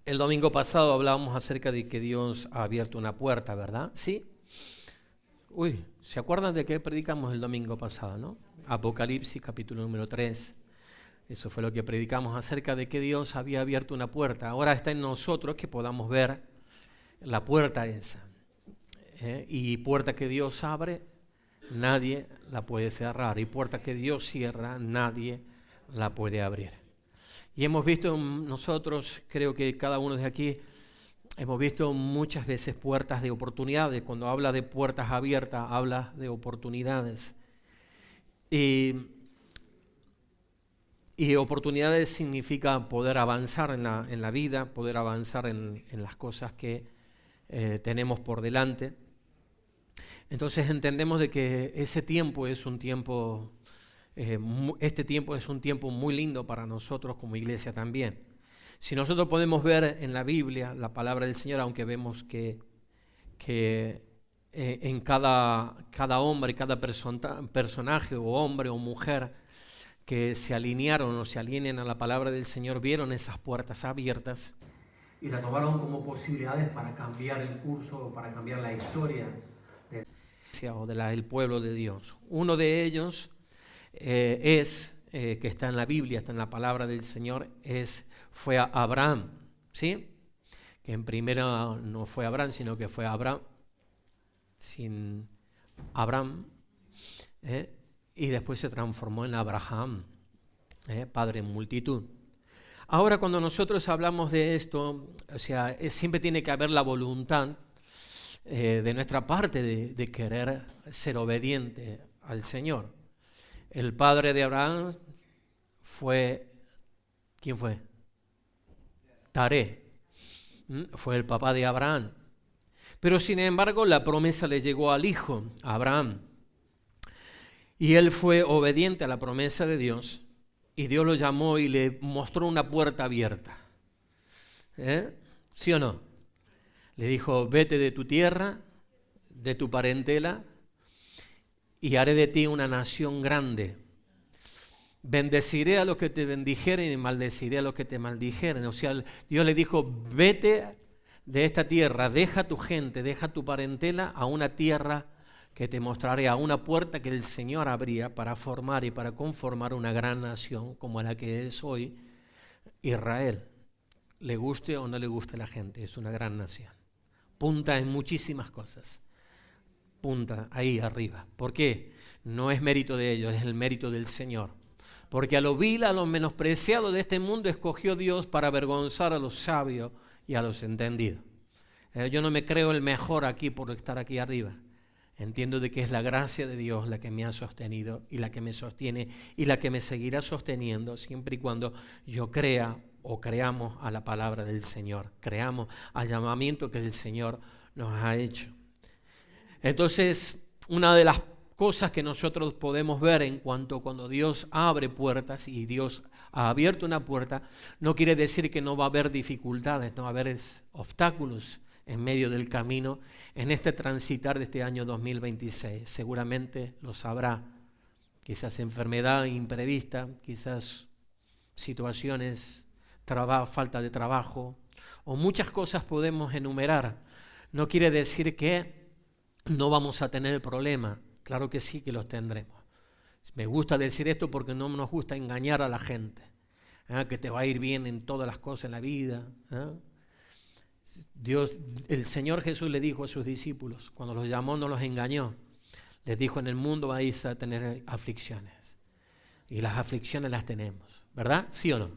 El domingo pasado hablábamos acerca de que Dios ha abierto una puerta, ¿verdad? ¿Sí? Uy, ¿se acuerdan de qué predicamos el domingo pasado, no? Apocalipsis, capítulo número 3. Eso fue lo que predicamos acerca de que Dios había abierto una puerta. Ahora está en nosotros que podamos ver la puerta esa. Y puerta que Dios abre, nadie la puede cerrar. Y puerta que Dios cierra, nadie la puede abrir. Y hemos visto nosotros, creo que cada uno de aquí, hemos visto muchas veces puertas de oportunidades. Cuando habla de puertas abiertas, habla de oportunidades. Y oportunidades significa poder avanzar en la vida, poder avanzar en las cosas que tenemos por delante. Entonces entendemos de que ese tiempo es un tiempo, este tiempo es un tiempo muy lindo para nosotros como iglesia también. Si nosotros podemos ver en la Biblia la palabra del Señor, aunque vemos que en cada hombre, cada personaje o hombre o mujer que se alinearon o se alinean a la palabra del Señor, vieron esas puertas abiertas y la tomaron como posibilidades para cambiar el curso o para cambiar la historia de la iglesia o del pueblo de Dios. Uno de ellos que está en la Biblia, está en la palabra del Señor, fue Abraham, ¿sí? Que en primera no fue Abraham, sino que fue Abraham, sin Abraham, y después se transformó en Abraham, padre en multitud. Ahora cuando nosotros hablamos de esto, o sea, siempre tiene que haber la voluntad de nuestra parte de querer ser obediente al Señor. El padre de Abraham fue, ¿quién fue? Taré, fue el papá de Abraham. Pero sin embargo la promesa le llegó al hijo, a Abraham. Y él fue obediente a la promesa de Dios y Dios lo llamó y le mostró una puerta abierta. ¿Sí o no? Le dijo, vete de tu tierra, de tu parentela y haré de ti una nación grande. Bendeciré a los que te bendijeren y maldeciré a los que te maldijeren. O sea, Dios le dijo, vete de esta tierra, deja tu gente, deja tu parentela a una tierra que te mostraré, a una puerta que el Señor abría para formar y para conformar una gran nación como la que es hoy Israel. Le guste o no le guste a la gente, es una gran nación. Punta en muchísimas cosas. Punta ahí arriba. ¿Por qué? No es mérito de ellos, es el mérito del Señor. Porque a lo vil, a lo menospreciado de este mundo escogió Dios para avergonzar a los sabios y a los entendidos. Yo no me creo el mejor aquí por estar aquí arriba. Entiendo de que es la gracia de Dios la que me ha sostenido y la que me sostiene y la que me seguirá sosteniendo siempre y cuando yo crea o creamos a la palabra del Señor, creamos al llamamiento que el Señor nos ha hecho. Entonces, una de las cosas que nosotros podemos ver en cuanto cuando Dios abre puertas y Dios ha abierto una puerta, no quiere decir que no va a haber dificultades, no va a haber obstáculos en medio del camino en este transitar de este año 2026. Seguramente lo sabrá, quizás enfermedad imprevista, quizás situaciones, falta de trabajo, o muchas cosas podemos enumerar. No quiere decir que no vamos a tener problema. Claro que sí que los tendremos. Me gusta decir esto porque no nos gusta engañar a la gente, que te va a ir bien en todas las cosas en la vida. Dios, el Señor Jesús le dijo a sus discípulos, cuando los llamó no los engañó, les dijo, en el mundo vais a tener aflicciones. Y las aflicciones las tenemos, ¿verdad? ¿Sí o no?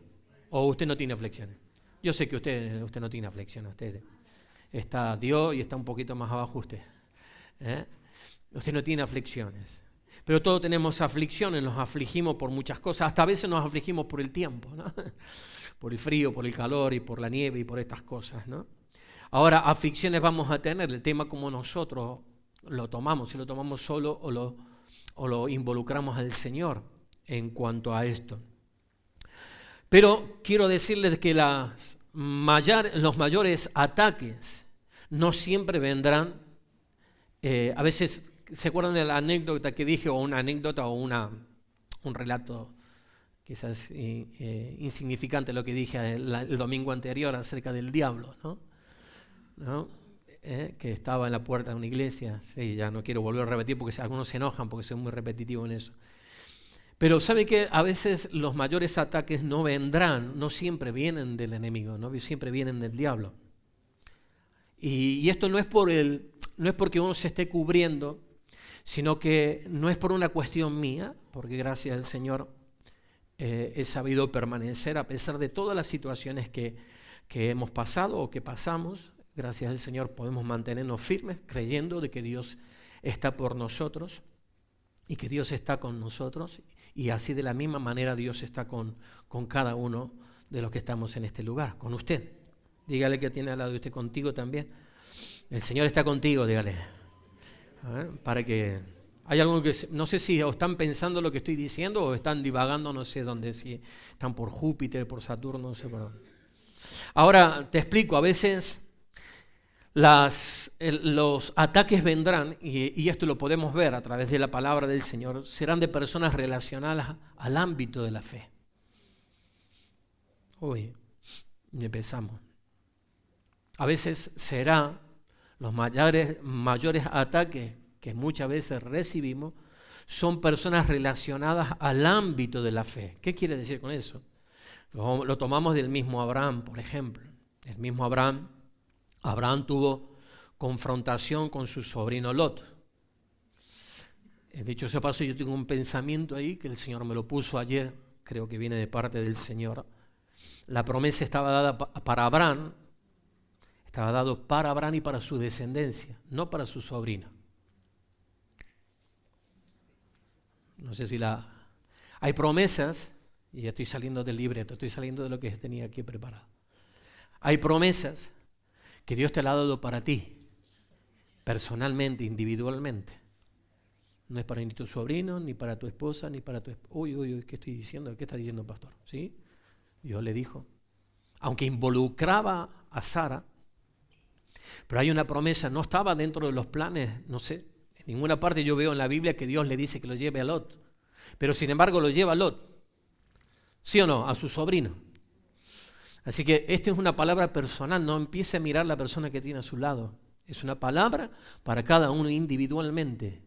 ¿O usted no tiene aflicciones? Yo sé que usted no tiene aflicciones, usted está Dios y está un poquito más abajo usted. Usted no tiene aflicciones. Pero todos tenemos aflicciones, nos afligimos por muchas cosas, hasta a veces nos afligimos por el tiempo, ¿no? Por el frío, por el calor y por la nieve y por estas cosas, ¿no? Ahora, aflicciones vamos a tener, el tema como nosotros lo tomamos, si lo tomamos solo o lo involucramos al Señor en cuanto a esto. Pero quiero decirles que los mayores ataques no siempre vendrán. A veces, ¿se acuerdan de la anécdota que dije? O una anécdota o un relato quizás insignificante lo que dije el domingo anterior acerca del diablo, ¿no? Que estaba en la puerta de una iglesia. Sí, ya no quiero volver a repetir porque algunos se enojan porque soy muy repetitivo en eso. Pero ¿sabe qué? A veces los mayores ataques no vendrán, no siempre vienen del enemigo, no siempre vienen del diablo. Y esto no es porque uno se esté cubriendo, sino que no es por una cuestión mía, porque gracias al Señor he sabido permanecer a pesar de todas las situaciones que hemos pasado o que pasamos. Gracias al Señor podemos mantenernos firmes creyendo de que Dios está por nosotros y que Dios está con nosotros, y así de la misma manera Dios está con cada uno de los que estamos en este lugar, con usted. Dígale que tiene al lado de usted, contigo también. El Señor está contigo, dígale. Para que... Hay algunos que no sé si están pensando lo que estoy diciendo o están divagando, no sé dónde, si están por Júpiter, por Saturno, no sé por dónde. Ahora te explico, a veces los ataques vendrán, y esto lo podemos ver a través de la palabra del Señor, serán de personas relacionadas al ámbito de la fe. Uy, empezamos. A veces será los mayores ataques que muchas veces recibimos son personas relacionadas al ámbito de la fe. ¿Qué quiere decir con eso? Lo tomamos del mismo Abraham, por ejemplo. El mismo Abraham tuvo confrontación con su sobrino Lot. Dicho sea paso, yo tengo un pensamiento ahí que el Señor me lo puso ayer, creo que viene de parte del Señor. La promesa estaba dada para Abraham, estaba dado para Abraham y para su descendencia, no para su sobrino. No sé si hay promesas, y ya estoy saliendo del libreto, estoy saliendo de lo que tenía aquí preparado. Hay promesas que Dios te la ha dado para ti, personalmente, individualmente. No es para ni tu sobrino, ni para tu esposa, ni para tu esposa. Uy, ¿qué estoy diciendo? ¿Qué está diciendo el pastor? ¿Sí? Dios le dijo. Aunque involucraba a Sara, pero hay una promesa, no estaba dentro de los planes, no sé. En ninguna parte yo veo en la Biblia que Dios le dice que lo lleve a Lot. Pero sin embargo lo lleva a Lot. ¿Sí o no? A su sobrino. Así que esta es una palabra personal, no empiece a mirar la persona que tiene a su lado. Es una palabra para cada uno individualmente.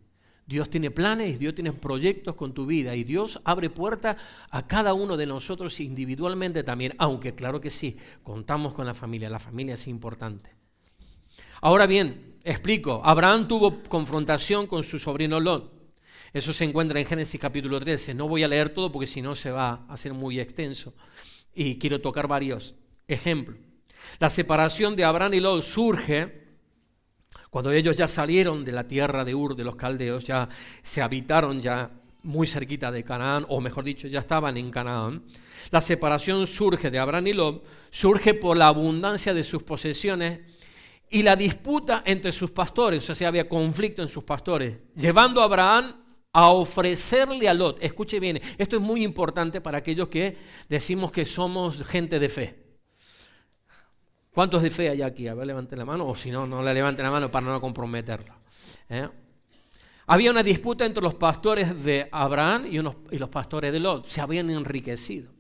Dios tiene planes, Dios tiene proyectos con tu vida y Dios abre puertas a cada uno de nosotros individualmente también, aunque claro que sí, contamos con la familia es importante. Ahora bien, explico, Abraham tuvo confrontación con su sobrino Lot. Eso se encuentra en Génesis capítulo 13. No voy a leer todo porque si no se va a hacer muy extenso. Y quiero tocar varios ejemplos. La separación de Abraham y Lot surge cuando ellos ya salieron de la tierra de Ur de los caldeos, ya se habitaron ya muy cerquita de Canaán, o mejor dicho, ya estaban en Canaán. La separación surge de Abraham y Lot, surge por la abundancia de sus posesiones y la disputa entre sus pastores, o sea, había conflicto en sus pastores, llevando a Abraham a ofrecerle a Lot. Escuche bien, esto es muy importante para aquellos que decimos que somos gente de fe. ¿Cuántos de fe hay aquí? A ver, levanten la mano, o si no, no la levanten la mano para no comprometerla. Había una disputa entre los pastores de Abraham y los pastores de Lot. Se habían enriquecido.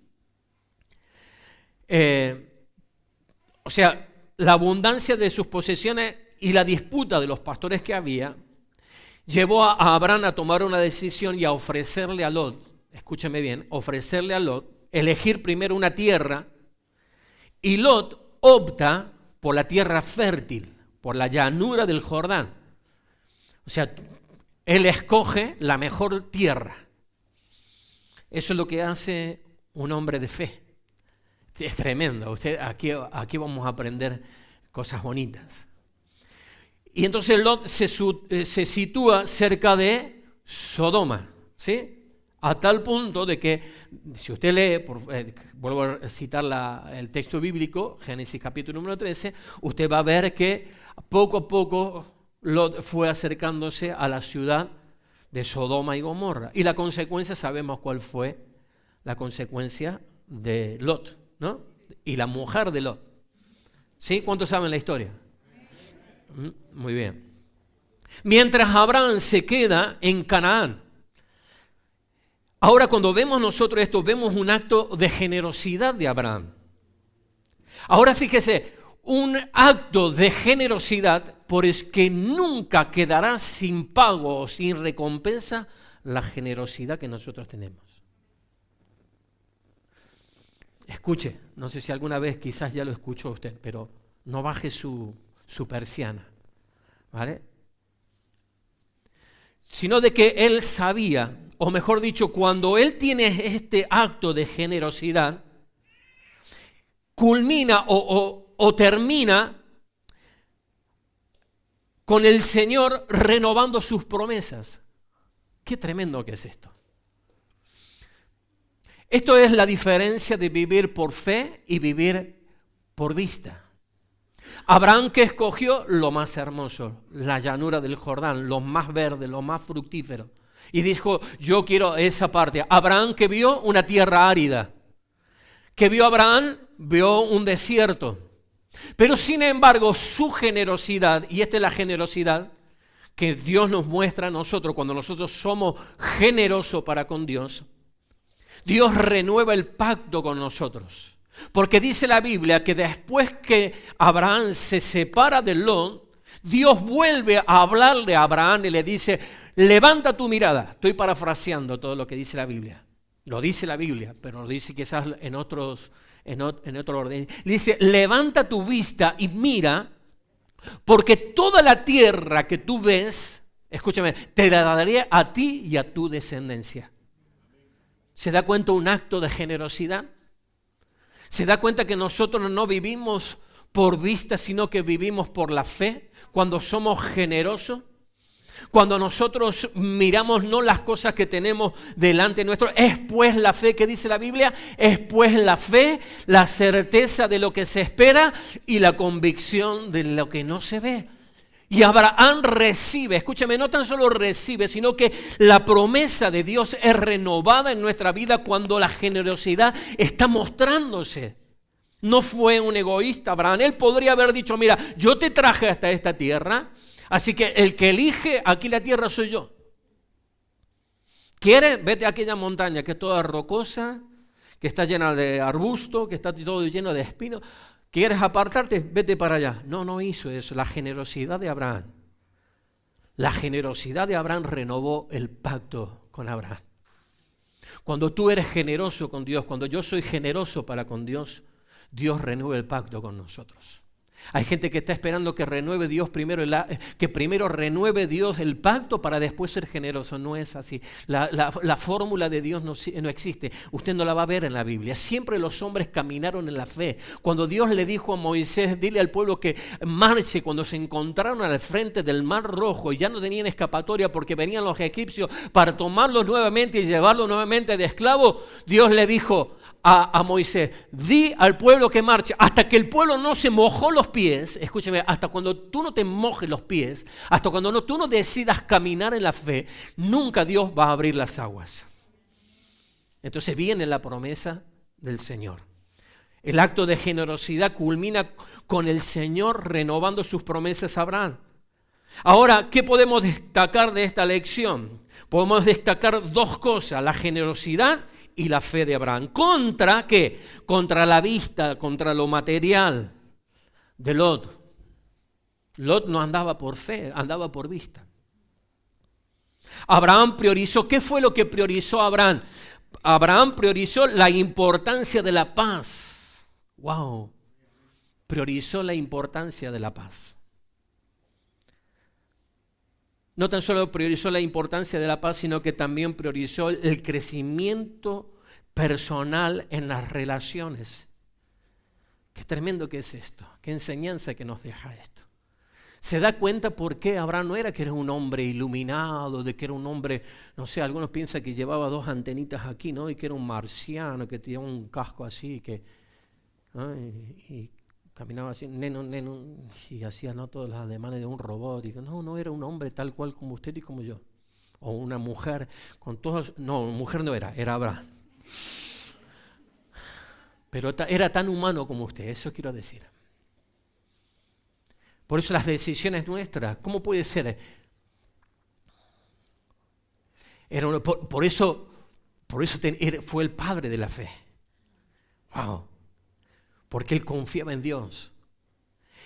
O sea, la abundancia de sus posesiones y la disputa de los pastores que había llevó a Abraham a tomar una decisión y a ofrecerle a Lot, escúcheme bien, ofrecerle a Lot, elegir primero una tierra, y Lot opta por la tierra fértil, por la llanura del Jordán. O sea, él escoge la mejor tierra. Eso es lo que hace un hombre de fe. Es tremendo. Aquí vamos a aprender cosas bonitas. Y entonces Lot se sitúa cerca de Sodoma, ¿sí? A tal punto de que, si usted lee, vuelvo a citar el texto bíblico, Génesis capítulo número 13, usted va a ver que poco a poco Lot fue acercándose a la ciudad de Sodoma y Gomorra. Y la consecuencia, sabemos cuál fue la consecuencia de Lot, ¿no? Y la mujer de Lot. ¿Sí? ¿Cuántos saben la historia? Muy bien. Mientras Abraham se queda en Canaán, Ahora, cuando vemos nosotros esto, vemos un acto de generosidad de Abraham. Ahora fíjese, un acto de generosidad por el que nunca quedará sin pago o sin recompensa la generosidad que nosotros tenemos. Escuche, no sé si alguna vez quizás ya lo escuchó usted, pero no baje su persiana, ¿vale? Sino de que él sabía, o mejor dicho, cuando él tiene este acto de generosidad, culmina o termina con el Señor renovando sus promesas. Qué tremendo que es esto. Esto es la diferencia de vivir por fe y vivir por vista. Abraham, que escogió lo más hermoso, la llanura del Jordán, lo más verde, lo más fructífero. Y dijo, yo quiero esa parte. Abraham, que vio una tierra árida. Que vio Abraham, vio un desierto. Pero sin embargo, su generosidad, y esta es la generosidad que Dios nos muestra a nosotros cuando nosotros somos generosos para con Dios, Dios renueva el pacto con nosotros. Porque dice la Biblia que después que Abraham se separa de Lot, Dios vuelve a hablarle a Abraham y le dice, levanta tu mirada. Estoy parafraseando todo lo que dice la Biblia. Lo dice la Biblia, pero lo dice quizás en otro orden. Dice, levanta tu vista y mira, porque toda la tierra que tú ves, escúchame, te la daré a ti y a tu descendencia. ¿Se da cuenta un acto de generosidad? ¿Se da cuenta que nosotros no vivimos por vista, sino que vivimos por la fe? Cuando somos generosos, cuando nosotros miramos no las cosas que tenemos delante nuestro, es pues la fe que dice la Biblia, es pues la fe, la certeza de lo que se espera y la convicción de lo que no se ve. Y Abraham recibe, escúchame, no tan solo recibe, sino que la promesa de Dios es renovada en nuestra vida cuando la generosidad está mostrándose. No fue un egoísta Abraham, él podría haber dicho, mira, yo te traje hasta esta tierra, así que el que elige aquí la tierra soy yo. ¿Quieres? Vete a aquella montaña que es toda rocosa, que está llena de arbustos, que está todo lleno de espinos. ¿Quieres apartarte? Vete para allá. No hizo eso. La generosidad de Abraham. La generosidad de Abraham renovó el pacto con Abraham. Cuando tú eres generoso con Dios, cuando yo soy generoso para con Dios, Dios renueva el pacto con nosotros. Hay gente que está esperando que renueve Dios primero, que primero renueve Dios el pacto para después ser generoso. No es así. La fórmula de Dios no existe. Usted no la va a ver en la Biblia. Siempre los hombres caminaron en la fe. Cuando Dios le dijo a Moisés, dile al pueblo que marche, cuando se encontraron al frente del Mar Rojo y ya no tenían escapatoria porque venían los egipcios para tomarlos nuevamente y llevarlos nuevamente de esclavo, Dios le dijo a Moisés, di al pueblo que marche, hasta que el pueblo no se mojó los pies, escúcheme, hasta cuando tú no te mojes los pies, hasta cuando tú no decidas caminar en la fe, nunca Dios va a abrir las aguas. Entonces viene la promesa del Señor. El acto de generosidad culmina con el Señor renovando sus promesas a Abraham. Ahora, ¿qué podemos destacar de esta lección? Podemos destacar dos cosas, la generosidad y la fe de Abraham. ¿Contra qué? Contra la vista, contra lo material de Lot. Lot no andaba por fe, andaba por vista. Abraham priorizó, ¿qué fue lo que priorizó Abraham? Abraham priorizó la importancia de la paz. ¡Wow! Priorizó la importancia de la paz. No tan solo priorizó la importancia de la paz, sino que también priorizó el crecimiento personal en las relaciones. Qué tremendo que es esto, qué enseñanza que nos deja esto. ¿Se da cuenta por qué Abraham no era que era un hombre iluminado, de que era un hombre, no sé, algunos piensan que llevaba dos antenitas aquí, ¿no? Y que era un marciano, que tenía un casco así, y caminaba así, y hacía ¿no? todos los ademanes de un robot. Y no era un hombre tal cual como usted y como yo. O una mujer con todos. No, mujer no era Abraham. Pero era tan humano como usted, eso quiero decir. Por eso las decisiones nuestras, ¿cómo puede ser? Por Por eso fue el padre de la fe. Wow. Porque él confiaba en Dios.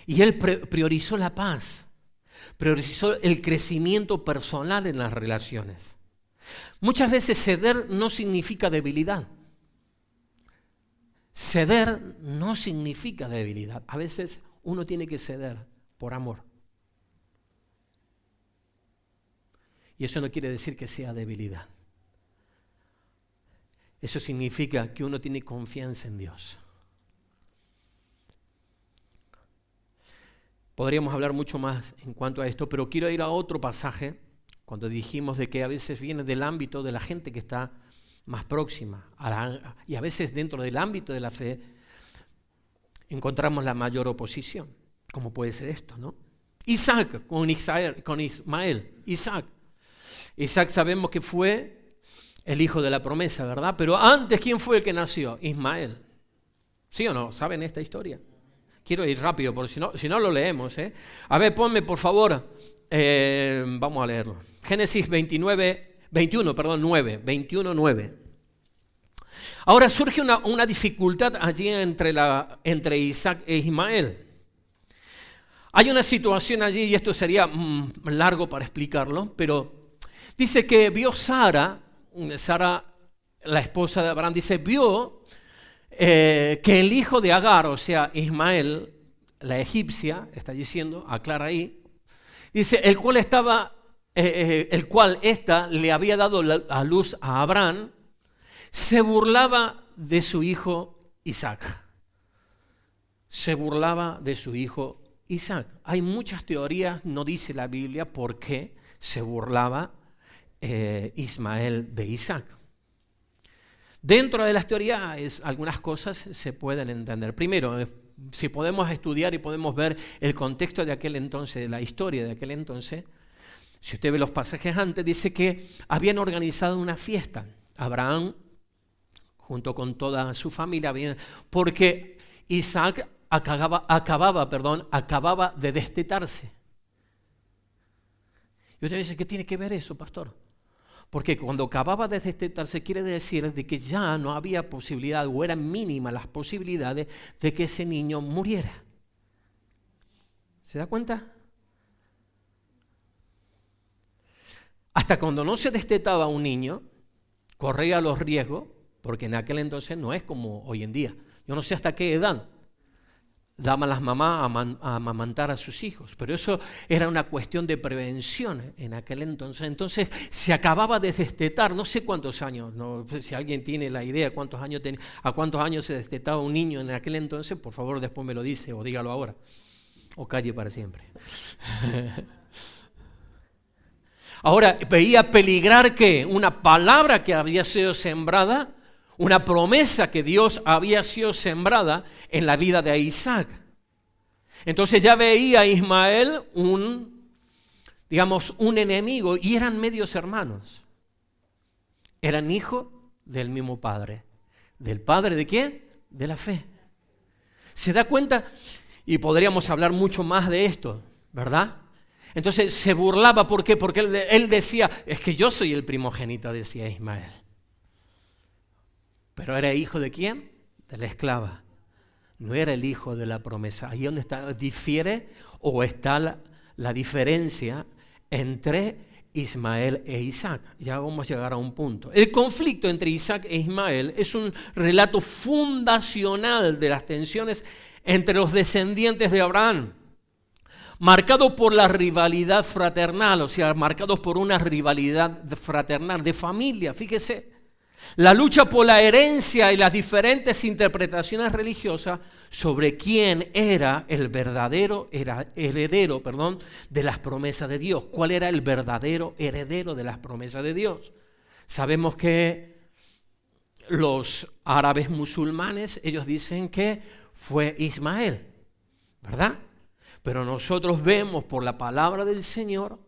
Y él priorizó la paz. Priorizó el crecimiento personal en las relaciones. Muchas veces ceder no significa debilidad. Ceder no significa debilidad. A veces uno tiene que ceder por amor. Y eso no quiere decir que sea debilidad. Eso significa que uno tiene confianza en Dios. Podríamos hablar mucho más en cuanto a esto, pero quiero ir a otro pasaje, cuando dijimos de que a veces viene del ámbito de la gente que está más próxima, y a veces dentro del ámbito de la fe encontramos la mayor oposición. ¿Cómo puede ser esto, no? Isaac con Ismael. Isaac sabemos que fue el hijo de la promesa, ¿verdad? Pero antes, ¿quién fue el que nació? Ismael. ¿Sí o no? ¿Saben esta historia? Quiero ir rápido, porque si no lo leemos. A ver, ponme por favor, vamos a leerlo. Génesis 21:9. Ahora surge una dificultad allí entre Isaac e Ismael. Hay una situación allí, y esto sería largo para explicarlo, pero dice que vio Sara, la esposa de Abraham, vio que el hijo de Agar, o sea, Ismael, la egipcia, está diciendo, aclara ahí, dice, el cual ésta le había dado a luz a Abraham, se burlaba de su hijo Isaac. Se burlaba de su hijo Isaac. Hay muchas teorías, no dice la Biblia por qué se burlaba Ismael de Isaac. Dentro de las teorías algunas cosas se pueden entender. Primero, si podemos estudiar y podemos ver el contexto de aquel entonces, de la historia de aquel entonces, si usted ve los pasajes antes, dice que habían organizado una fiesta. Abraham, junto con toda su familia, porque Isaac acababa de destetarse. Y usted dice, ¿qué tiene que ver eso, pastor? Porque cuando acababa de destetarse quiere decir de que ya no había posibilidad, o eran mínimas las posibilidades de que ese niño muriera. ¿Se da cuenta? Hasta cuando no se destetaba un niño, corría los riesgos, porque en aquel entonces no es como hoy en día. Yo no sé hasta qué edad daban las mamás a amamantar a sus hijos, pero eso era una cuestión de prevención en aquel entonces. Entonces se acababa de destetar, no sé cuántos años, no sé si alguien tiene la idea a cuántos años se destetaba un niño en aquel entonces, por favor después me lo dice o dígalo ahora, o calle para siempre. Ahora, veía peligrar que una palabra que había sido sembrada, una promesa que Dios había sido sembrada en la vida de Isaac. Entonces ya veía a Ismael un enemigo, y eran medios hermanos. Eran hijos del mismo padre. ¿Del padre de quién? De la fe. ¿Se da cuenta? Y podríamos hablar mucho más de esto, ¿verdad? Entonces se burlaba, ¿por qué? Porque él decía, es que yo soy el primogénito, decía Ismael. Pero ¿era hijo de quién? De la esclava. No era el hijo de la promesa. Ahí donde difiere o está la diferencia entre Ismael e Isaac. Ya vamos a llegar a un punto. El conflicto entre Isaac e Ismael es un relato fundacional de las tensiones entre los descendientes de Abraham, marcado por la rivalidad fraternal, o sea, marcados por una rivalidad fraternal de familia. Fíjese, la lucha por la herencia y las diferentes interpretaciones religiosas sobre quién era el verdadero heredero de las promesas de Dios. ¿Cuál era el verdadero heredero de las promesas de Dios? Sabemos que los árabes musulmanes, ellos dicen que fue Ismael, ¿verdad? Pero nosotros vemos por la palabra del Señor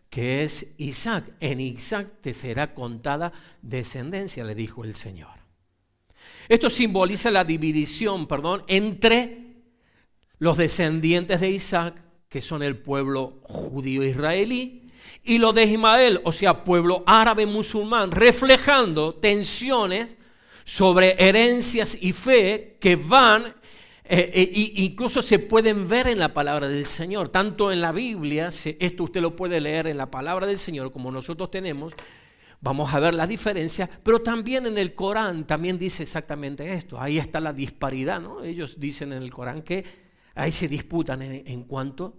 que es Isaac. En Isaac te será contada descendencia, le dijo el Señor. Esto simboliza la división, entre los descendientes de Isaac, que son el pueblo judío israelí, y los de Ismael, o sea, pueblo árabe musulmán, reflejando tensiones sobre herencias y fe que van, incluso se pueden ver en la palabra del Señor, tanto en la Biblia, esto usted lo puede leer en la palabra del Señor como nosotros tenemos, vamos a ver la diferencia, pero también en el Corán también dice exactamente esto, ahí está la disparidad, ¿no? Ellos dicen en el Corán que ahí se disputan en cuanto.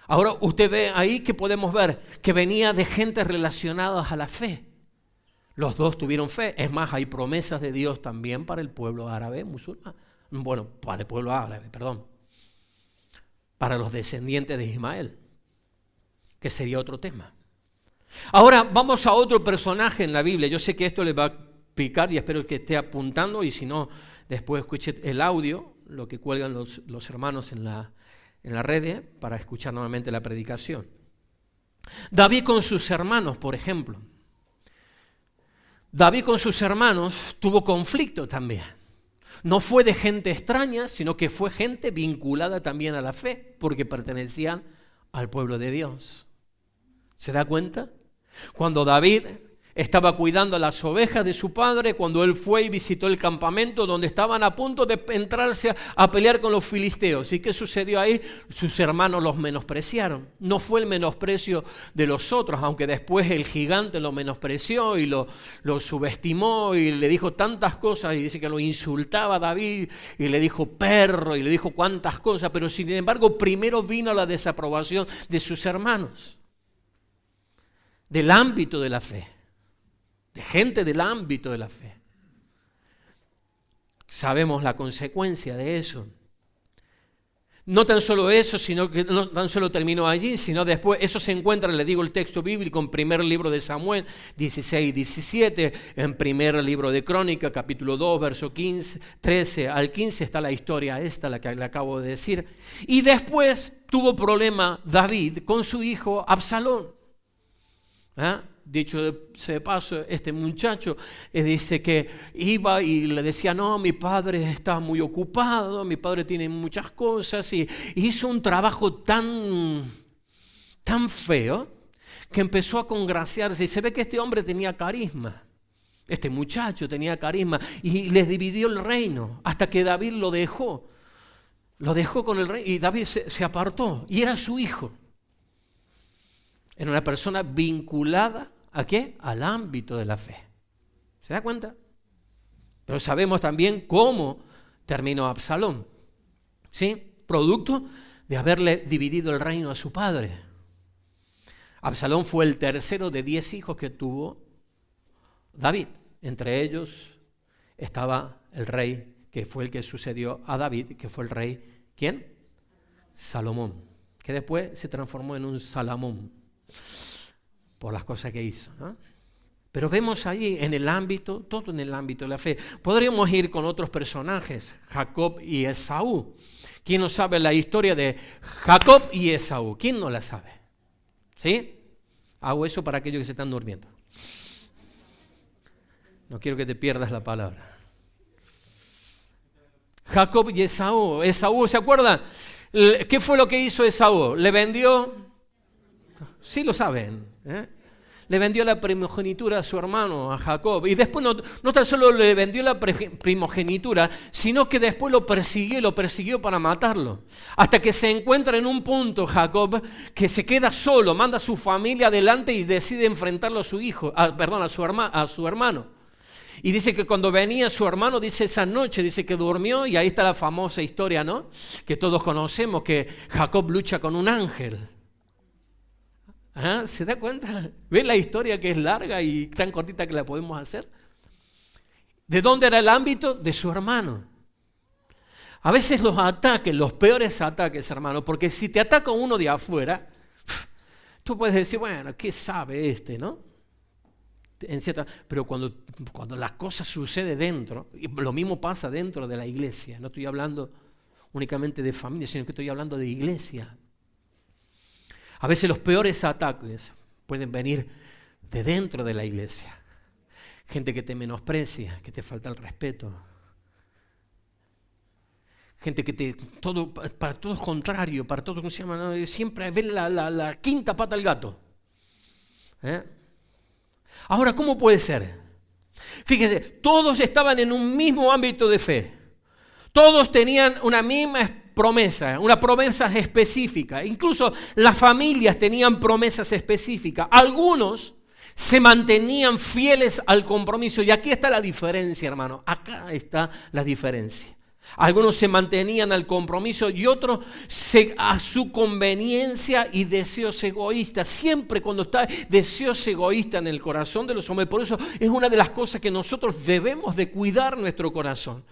Ahora usted ve ahí que podemos ver que venía de gente relacionada a la fe. Los dos tuvieron fe. Es más, hay promesas de Dios también para el pueblo árabe musulmán. Bueno, para el pueblo árabe, perdón. Para los descendientes de Ismael, que sería otro tema. Ahora vamos a otro personaje en la Biblia. Yo sé que esto le va a picar y espero que esté apuntando y si no, después escuche el audio, lo que cuelgan los hermanos en la red para escuchar nuevamente la predicación. David con sus hermanos, por ejemplo. David con sus hermanos tuvo conflicto también. No fue de gente extraña, sino que fue gente vinculada también a la fe, porque pertenecían al pueblo de Dios. ¿Se da cuenta? Cuando David estaba cuidando las ovejas de su padre, cuando él fue y visitó el campamento donde estaban a punto de entrarse a pelear con los filisteos. ¿Y qué sucedió ahí? Sus hermanos los menospreciaron. No fue el menosprecio de los otros, aunque después el gigante lo menospreció y lo subestimó y le dijo tantas cosas y dice que lo insultaba a David y le dijo perro y le dijo cuantas cosas, pero sin embargo primero vino la desaprobación de sus hermanos, del ámbito de la fe. De gente del ámbito de la fe. Sabemos la consecuencia de eso. No tan solo eso, sino que no tan solo terminó allí, sino después, eso se encuentra, le digo el texto bíblico, en primer libro de Samuel 16 y 17, en primer libro de Crónica, capítulo 2, verso 15, 13 al 15, está la historia esta, la que le acabo de decir. Y después tuvo problema David con su hijo Absalón. Dicho de paso, este muchacho dice que iba y le decía, no, mi padre está muy ocupado, mi padre tiene muchas cosas y hizo un trabajo tan feo que empezó a congraciarse y se ve que este hombre tenía carisma, este muchacho tenía carisma y les dividió el reino hasta que David lo dejó con el rey y David se apartó y era su hijo. Era una persona vinculada ¿a qué? Al ámbito de la fe. ¿Se da cuenta? Pero sabemos también cómo terminó Absalón. ¿Sí? Producto de haberle dividido el reino a su padre. Absalón fue el tercero de 10 hijos que tuvo David. Entre ellos estaba el rey que fue el que sucedió a David, que fue el rey, ¿quién? Salomón, que después se transformó en un Salamón por las cosas que hizo, ¿no? Pero vemos allí en el ámbito, todo en el ámbito de la fe. Podríamos ir con otros personajes, Jacob y Esaú. ¿Quién no sabe la historia de Jacob y Esaú? ¿Quién no la sabe? ¿Sí? Hago eso para aquellos que se están durmiendo. No quiero que te pierdas la palabra. Jacob y Esaú. Esaú, ¿se acuerdan? ¿Qué fue lo que hizo Esaú? Le vendió, sí lo saben, le vendió la primogenitura a su hermano, a Jacob. Y después no tan solo le vendió la primogenitura, sino que después lo persiguió para matarlo. Hasta que se encuentra en un punto Jacob que se queda solo, manda a su familia adelante y decide enfrentarlo a su hermano. Y dice que cuando venía su hermano, dice esa noche, dice que durmió y ahí está la famosa historia, ¿no? Que todos conocemos, que Jacob lucha con un ángel. ¿Se da cuenta? ¿Ven la historia que es larga y tan cortita que la podemos hacer? ¿De dónde era el ámbito? De su hermano. A veces los ataques, los peores ataques, hermano, porque si te ataca uno de afuera, tú puedes decir, bueno, ¿qué sabe este, no? Pero cuando la cosa sucede dentro, y lo mismo pasa dentro de la iglesia, no estoy hablando únicamente de familia, sino que estoy hablando de iglesia. A veces los peores ataques pueden venir de dentro de la iglesia. Gente que te menosprecia, que te falta el respeto. Gente que para todo es contrario, para todo, ¿cómo se llama? Siempre ven la quinta pata al gato. ¿Eh? Ahora, ¿cómo puede ser? Fíjense, todos estaban en un mismo ámbito de fe. Todos tenían una misma promesa, una promesa específica. Incluso las familias tenían promesas específicas. Algunos se mantenían fieles al compromiso. Y aquí está la diferencia, hermano. Acá está la diferencia. Algunos se mantenían al compromiso y otros a su conveniencia y deseos egoístas. Siempre cuando está deseos egoístas en el corazón de los hombres, por eso es una de las cosas que nosotros debemos de cuidar nuestro corazón.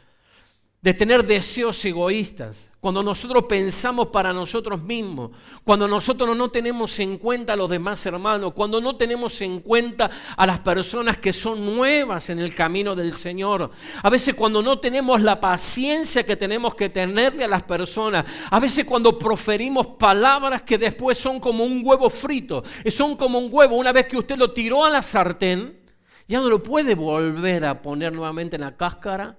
De tener deseos egoístas, cuando nosotros pensamos para nosotros mismos, cuando nosotros no tenemos en cuenta a los demás hermanos, cuando no tenemos en cuenta a las personas que son nuevas en el camino del Señor, a veces cuando no tenemos la paciencia que tenemos que tenerle a las personas, a veces cuando proferimos palabras que después son como un huevo frito, son como un huevo, una vez que usted lo tiró a la sartén, ya no lo puede volver a poner nuevamente en la cáscara,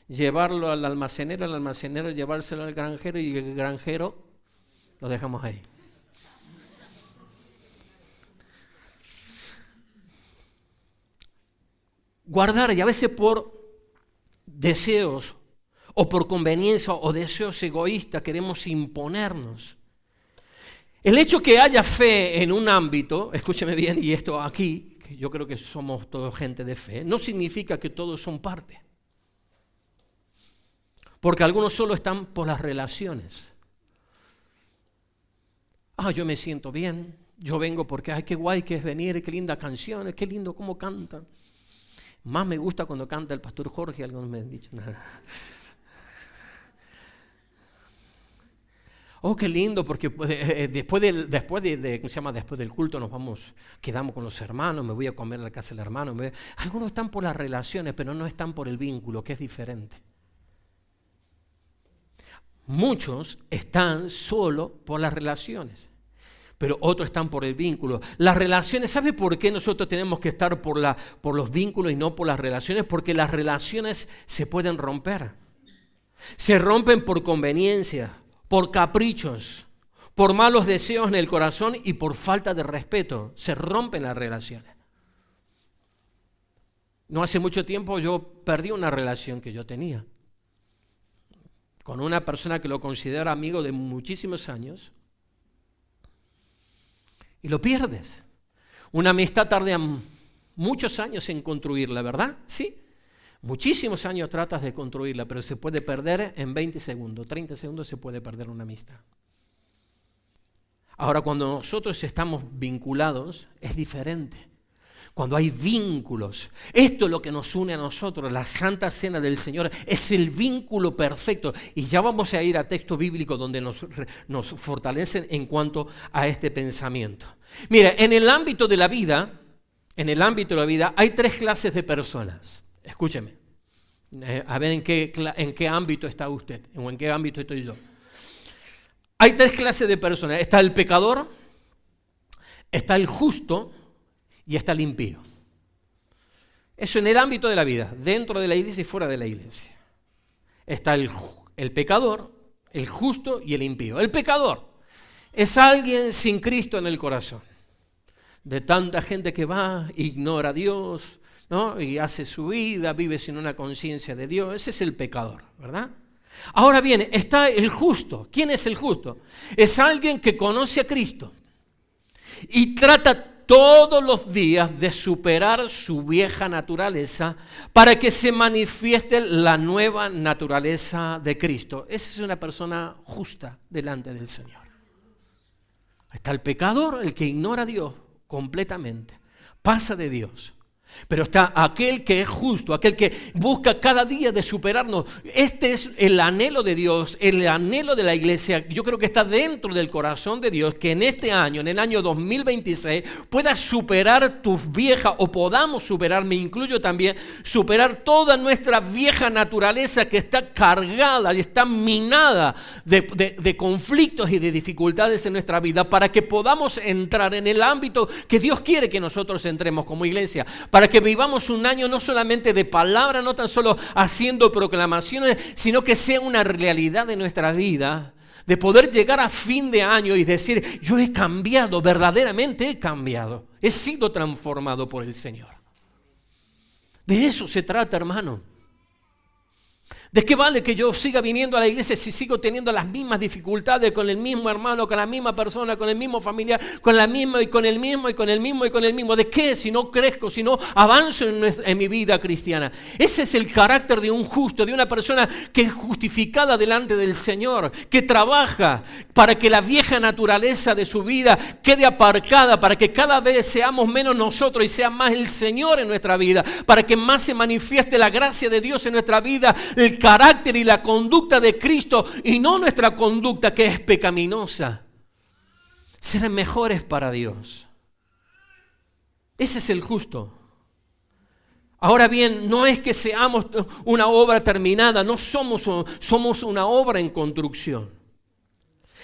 llevarlo al almacenero llevárselo al granjero y el granjero lo dejamos ahí. Guardar, y a veces por deseos o por conveniencia o deseos egoístas queremos imponernos. El hecho que haya fe en un ámbito, escúcheme bien, y esto aquí, que yo creo que somos todos gente de fe, no significa que todos son parte. Porque algunos solo están por las relaciones. Yo me siento bien, yo vengo porque, qué guay que es venir, qué linda canción, qué lindo cómo canta. Más me gusta cuando canta el pastor Jorge, algunos me han dicho. Qué lindo, porque después del culto nos vamos, quedamos con los hermanos, me voy a comer a la casa del hermano. Algunos están por las relaciones, pero no están por el vínculo, que es diferente. Muchos están solo por las relaciones, pero otros están por el vínculo. Las relaciones, ¿sabe por qué nosotros tenemos que estar por los vínculos y no por las relaciones? Porque las relaciones se pueden romper. Se rompen por conveniencia, por caprichos, por malos deseos en el corazón y por falta de respeto. Se rompen las relaciones. No hace mucho tiempo yo perdí una relación que yo tenía con una persona que lo considero amigo de muchísimos años, y lo pierdes. Una amistad tarda muchos años en construirla, ¿verdad? Sí. Muchísimos años tratas de construirla, pero se puede perder en 20 segundos, 30 segundos se puede perder una amistad. Ahora, cuando nosotros estamos vinculados, es diferente. Cuando hay vínculos, esto es lo que nos une a nosotros. La Santa Cena del Señor es el vínculo perfecto. Y ya vamos a ir a texto bíblico donde nos fortalecen en cuanto a este pensamiento. Mira, en el ámbito de la vida hay 3 clases de personas. Escúcheme, a ver en qué ámbito está usted o en qué ámbito estoy yo. Hay 3 clases de personas. Está el pecador, está el justo y está el impío. Eso en el ámbito de la vida, dentro de la iglesia y fuera de la iglesia. Está el pecador, el justo y el impío. El pecador es alguien sin Cristo en el corazón. De tanta gente que va, ignora a Dios, ¿no? Y hace su vida, vive sin una conciencia de Dios. Ese es el pecador, ¿verdad? Ahora bien, está el justo. ¿Quién es el justo? Es alguien que conoce a Cristo y trata todos los días de superar su vieja naturaleza para que se manifieste la nueva naturaleza de Cristo. Esa es una persona justa delante del Señor. Está el pecador, el que ignora a Dios completamente, pasa de Dios. Pero está aquel que es justo, aquel que busca cada día de superarnos. Este es el anhelo de Dios, el anhelo de la iglesia. Yo creo que está dentro del corazón de Dios, que en este año, en el año 2026, puedas superar tus viejas, o podamos superar, me incluyo también, superar toda nuestra vieja naturaleza que está cargada y está minada de conflictos y de dificultades en nuestra vida, para que podamos entrar en el ámbito que Dios quiere que nosotros entremos como iglesia, para que vivamos un año no solamente de palabra, no tan solo haciendo proclamaciones, sino que sea una realidad de nuestra vida, De poder llegar a fin de año y decir, yo he cambiado, verdaderamente he cambiado. He sido transformado por el Señor. De eso se trata, hermano. ¿De qué vale que yo siga viniendo a la iglesia si sigo teniendo las mismas dificultades con el mismo hermano, con la misma persona, con el mismo familiar, con la misma y con el mismo y con el mismo y con el mismo? ¿De qué si no crezco, si no avanzo en mi vida cristiana? Ese es el carácter de un justo, de una persona que es justificada delante del Señor, que trabaja para que la vieja naturaleza de su vida quede aparcada, para que cada vez seamos menos nosotros y sea más el Señor en nuestra vida, para que más se manifieste la gracia de Dios en nuestra vida, el carácter y la conducta de Cristo y no nuestra conducta que es pecaminosa. Ser mejores para Dios. Ese es el justo. Ahora bien, no es que seamos una obra terminada, no somos una obra en construcción.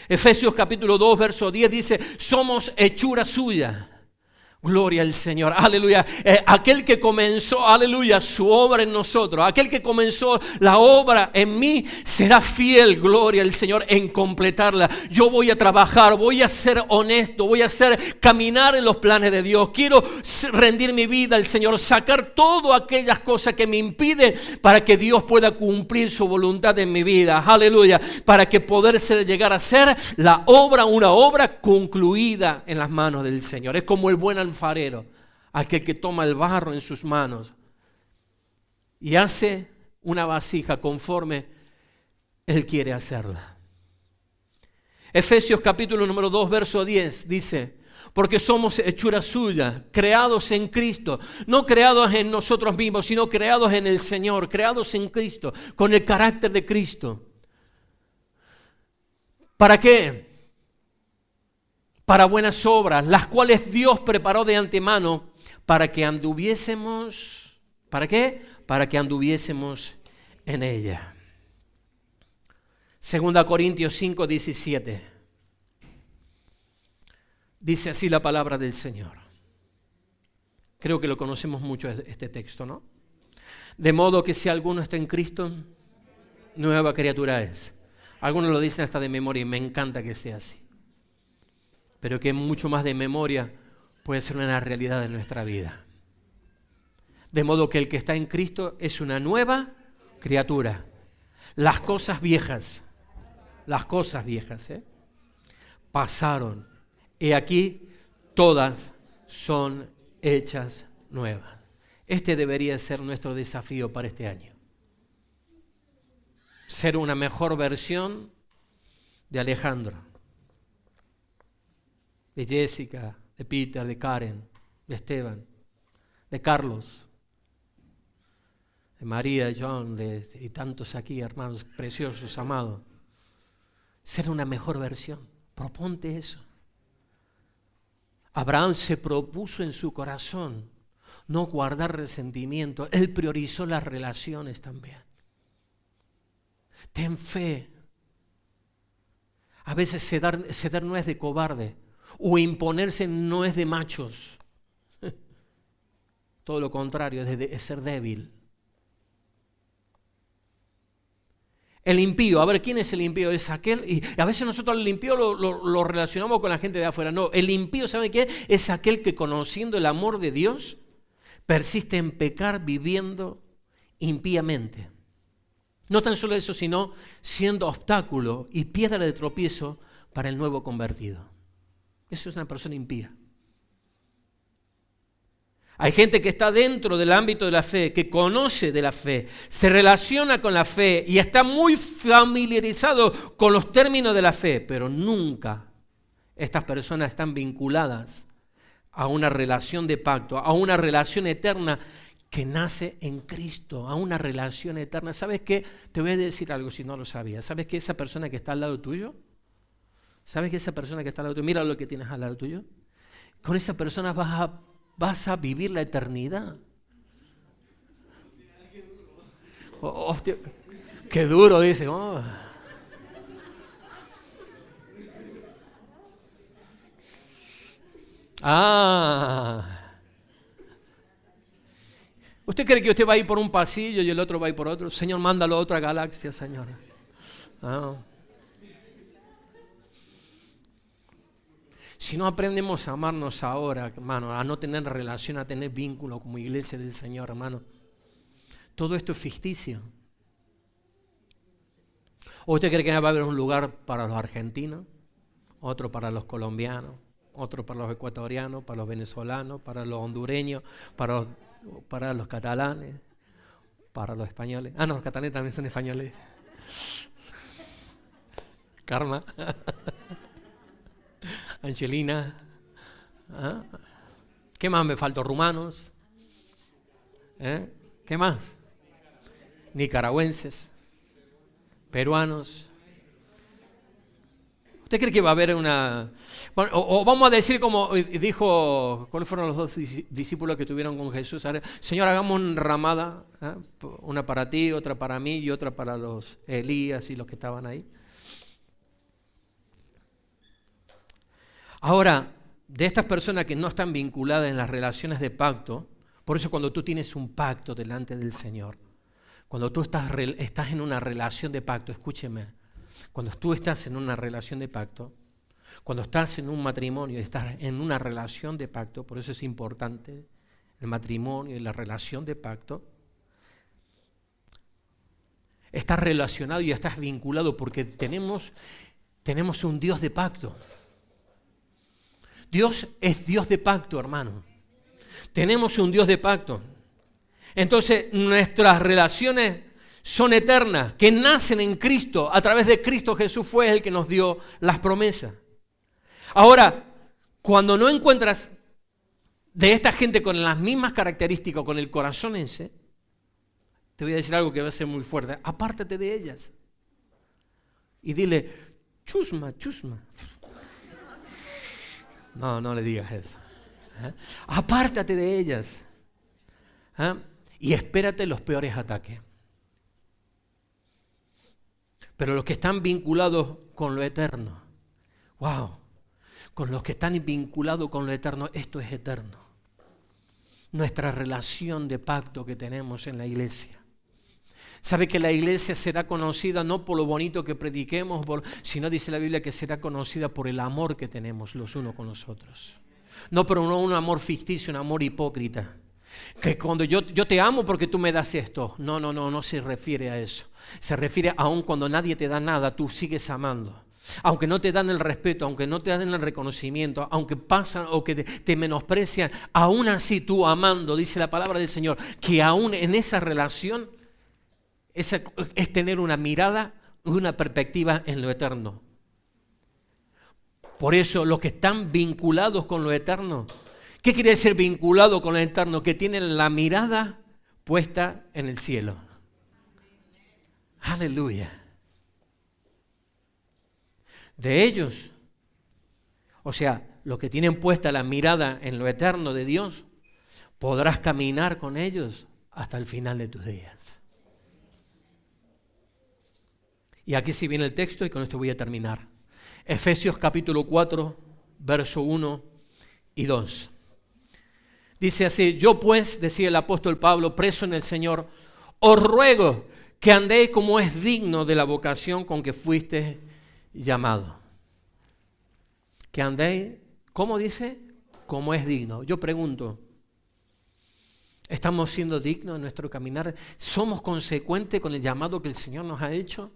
Efesios capítulo 2, verso 10 dice, somos hechura suya. Gloria al Señor, aleluya. Aquel que comenzó, aleluya, su obra en nosotros, aquel que comenzó la obra en mí, será fiel, gloria al Señor, en completarla. Yo voy a trabajar, voy a ser honesto, voy a caminar en los planes de Dios. Quiero rendir mi vida al Señor, sacar todas aquellas cosas que me impiden para que Dios pueda cumplir su voluntad en mi vida, aleluya. Para que poder llegar a ser la obra, una obra concluida en las manos del Señor. Es como el buen alfarero, aquel que toma el barro en sus manos y hace una vasija conforme Él quiere hacerla. Efesios capítulo número 2, verso 10 dice, porque somos hechura suya, creados en Cristo, no creados en nosotros mismos, sino creados en el Señor, creados en Cristo, con el carácter de Cristo. ¿Para qué? Para buenas obras, las cuales Dios preparó de antemano para que anduviésemos, ¿para qué? Para que anduviésemos en ella. 2 Corintios 5, 17. Dice así la palabra del Señor. Creo que lo conocemos mucho este texto, ¿no? De modo que si alguno está en Cristo, nueva criatura es. Algunos lo dicen hasta de memoria y me encanta que sea así. Pero que mucho más de memoria puede ser una realidad de nuestra vida. De modo que el que está en Cristo es una nueva criatura. Las cosas viejas, pasaron. Y aquí todas son hechas nuevas. Este debería ser nuestro desafío para este año. Ser una mejor versión de Alejandro, de Jessica, de Peter, de Karen, de Esteban, de Carlos, de María, de John, y tantos aquí, hermanos preciosos, amados. Ser una mejor versión. Proponte eso. Abraham se propuso en su corazón no guardar resentimiento. Él priorizó las relaciones también. Ten fe. A veces ceder no es de cobarde. O imponerse no es de machos. Todo lo contrario, es ser débil. El impío, a ver, ¿quién es el impío? Es aquel, y a veces nosotros el impío lo relacionamos con la gente de afuera. No, el impío, ¿saben qué? Es aquel que conociendo el amor de Dios, persiste en pecar viviendo impíamente. No tan solo eso, sino siendo obstáculo y piedra de tropiezo para el nuevo convertido. Eso es una persona impía. Hay gente que está dentro del ámbito de la fe, que conoce de la fe, se relaciona con la fe y está muy familiarizado con los términos de la fe, pero nunca estas personas están vinculadas a una relación de pacto, a una relación eterna que nace en Cristo, a una relación eterna. ¿Sabes qué? Te voy a decir algo si no lo sabías. ¿Sabes que esa persona que está al lado tuyo? ¿Sabes que esa persona que está al lado tuyo? Mira lo que tienes al lado tuyo. Con esa persona vas a vivir la eternidad. Oh, hostia, qué duro, dice. Oh. ¿Usted cree que usted va a ir por un pasillo y el otro va a ir por otro? Señor, mándalo a otra galaxia, Señor. Si no aprendemos a amarnos ahora, hermano, a no tener relación, a tener vínculo como iglesia del Señor, hermano, todo esto es ficticio. ¿O usted cree que va a haber un lugar para los argentinos, otro para los colombianos, otro para los ecuatorianos, para los venezolanos, para los hondureños, para los catalanes, para los españoles? Ah, no, los catalanes también son españoles. Karma. Angelina. ¿Ah? ¿Qué más me faltó? ¿Rumanos? ¿Qué más? Nicaragüenses. Peruanos. ¿Usted cree que va a haber una... Bueno, o vamos a decir como dijo, ¿cuáles fueron los dos discípulos que estuvieron con Jesús? Señor, hagamos una ramada, una para ti, otra para mí y otra para los Elías y los que estaban ahí. Ahora, de estas personas que no están vinculadas en las relaciones de pacto, por eso cuando tú tienes un pacto delante del Señor, cuando tú estás en una relación de pacto, escúcheme, cuando tú estás en una relación de pacto, cuando estás en un matrimonio y estás en una relación de pacto, por eso es importante el matrimonio y la relación de pacto, estás relacionado y estás vinculado porque tenemos un Dios de pacto. Dios es Dios de pacto, hermano. Tenemos un Dios de pacto. Entonces, nuestras relaciones son eternas, que nacen en Cristo. A través de Cristo Jesús fue el que nos dio las promesas. Ahora, cuando no encuentras de esta gente con las mismas características, con el corazón ese, te voy a decir algo que va a ser muy fuerte. Apártate de ellas. Y dile, chusma, chusma. No le digas eso. Apártate de ellas. Y espérate los peores ataques. Pero los que están vinculados con lo eterno, wow, con los que están vinculados con lo eterno, esto es eterno. Nuestra relación de pacto que tenemos en la iglesia. ¿Sabe que la iglesia será conocida no por lo bonito que prediquemos, sino dice la Biblia que será conocida por el amor que tenemos los unos con los otros? No por un amor ficticio, un amor hipócrita. Que cuando yo te amo porque tú me das esto. No se refiere a eso. Se refiere a aun cuando nadie te da nada, tú sigues amando. Aunque no te dan el respeto, aunque no te dan el reconocimiento, aunque pasan o que te menosprecian, aún así tú amando, dice la palabra del Señor, que aún en esa relación es tener una mirada, una perspectiva en lo eterno. Por eso los que están vinculados con lo eterno, ¿qué quiere decir vinculado con lo eterno? Que tienen la mirada puesta en el cielo. Aleluya. De ellos, o sea, los que tienen puesta la mirada en lo eterno de Dios, podrás caminar con ellos hasta el final de tus días. Y aquí sí viene el texto y con esto voy a terminar. Efesios capítulo 4, verso 1 y 2. Dice así: yo pues, decía el apóstol Pablo, preso en el Señor, os ruego que andéis como es digno de la vocación con que fuiste llamado. Que andéis, ¿cómo dice? Como es digno. Yo pregunto, ¿estamos siendo dignos en nuestro caminar? ¿Somos consecuentes con el llamado que el Señor nos ha hecho?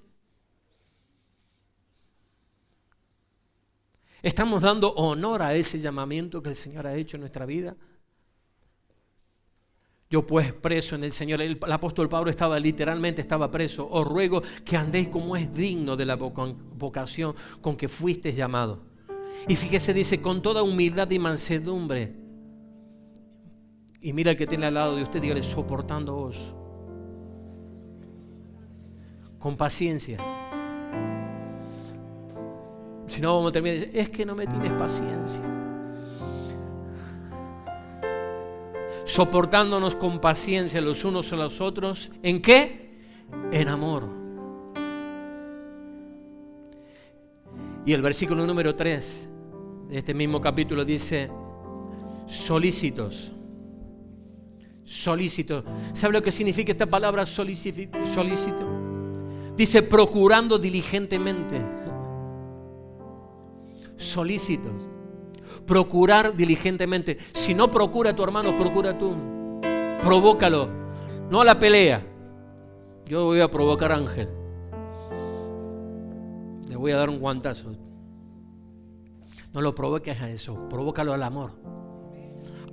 ¿Estamos dando honor a ese llamamiento que el Señor ha hecho en nuestra vida? Yo pues preso en el Señor, el apóstol Pablo literalmente estaba preso. Os ruego que andéis como es digno de la vocación con que fuisteis llamado. Y fíjese, dice, con toda humildad y mansedumbre. Y mira el que tiene al lado de usted, dígale, soportándoos. Con paciencia. Si no, vamos a terminar diciendo, es que no me tienes paciencia. Soportándonos con paciencia los unos a los otros. ¿En qué? En amor. Y el versículo número 3 de este mismo capítulo dice, solícitos. Solícito. ¿Sabe lo que significa esta palabra solícito? Dice procurando diligentemente. Solícitos. Procurar diligentemente. Si no procura tu hermano, procura tú. Provócalo. No a la pelea. Yo voy a provocar a Ángel. Le voy a dar un guantazo. No lo provoques a eso. Provócalo al amor.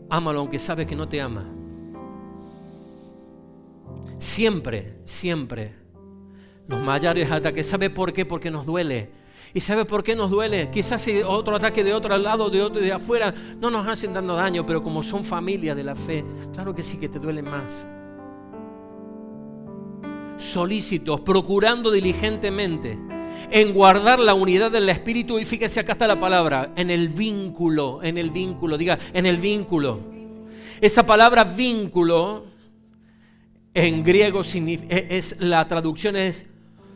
Ámalo aunque sabes que no te ama. Siempre, siempre. Los mayores ataques. ¿Sabe por qué? Porque nos duele. ¿Y sabe por qué nos duele? Quizás si otro ataque de otro lado, de afuera, no nos hacen dando daño, pero como son familia de la fe, claro que sí que te duele más. Solícitos, procurando diligentemente en guardar la unidad del Espíritu. Y fíjese, acá está la palabra, en el vínculo, diga, en el vínculo. Esa palabra vínculo, en griego la traducción es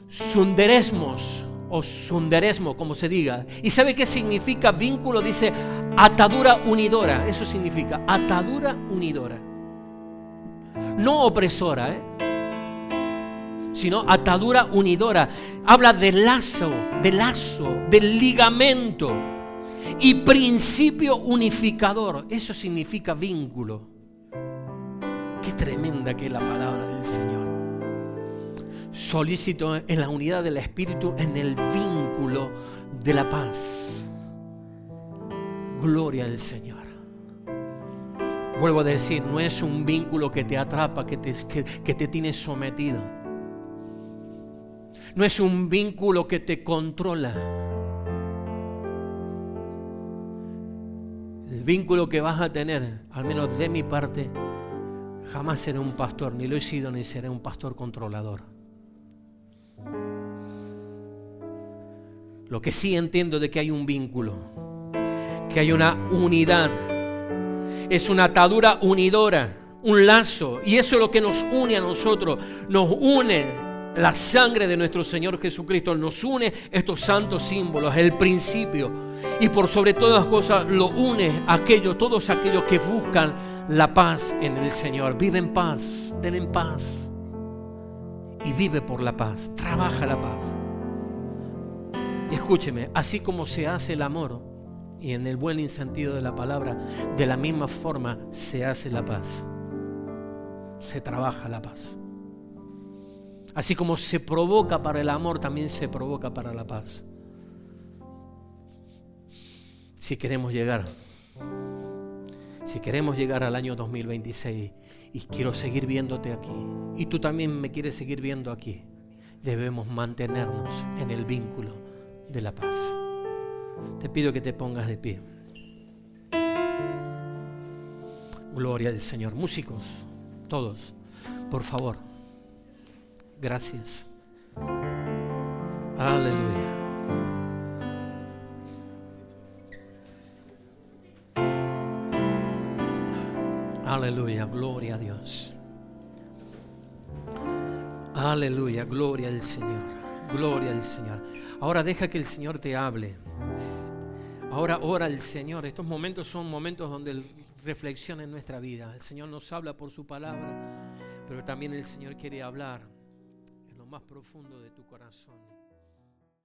sunderesmos, o sunderesmo, como se diga. ¿Y sabe qué significa vínculo? Dice atadura unidora. Eso significa atadura unidora. No opresora, sino atadura unidora. Habla de lazo, del ligamento y principio unificador. Eso significa vínculo. Qué tremenda que es la palabra del Señor. Solícito en la unidad del Espíritu, en el vínculo de la paz. Gloria al Señor. Vuelvo a decir, no es un vínculo que te atrapa, que te tiene sometido. No es un vínculo que te controla. El vínculo que vas a tener, al menos de mi parte, jamás seré un pastor, ni lo he sido, ni seré un pastor controlador. Lo que sí entiendo de que hay un vínculo, que hay una unidad, es una atadura unidora, un lazo, y eso es lo que nos une a nosotros. Nos une la sangre de nuestro Señor Jesucristo, nos une estos santos símbolos, el principio, y por sobre todas las cosas lo une todos aquellos que buscan la paz en el Señor. Vive en paz, ten en paz y vive por la paz, trabaja la paz. Y escúcheme, así como se hace el amor, y en el buen sentido de la palabra, de la misma forma se hace la paz, se trabaja la paz. Así como se provoca para el amor, también se provoca para la paz. Si queremos llegar al año 2026 y quiero seguir viéndote aquí, y tú también me quieres seguir viendo aquí, debemos mantenernos en el vínculo de la paz. Te pido que te pongas de pie. Gloria al Señor. Músicos, todos, por favor. Gracias. Aleluya. Aleluya, gloria a Dios. Aleluya, gloria al Señor. Gloria al Señor. Ahora deja que el Señor te hable. Ahora ora al Señor. Estos momentos son momentos donde Él reflexiona en nuestra vida. El Señor nos habla por su palabra, pero también el Señor quiere hablar en lo más profundo de tu corazón.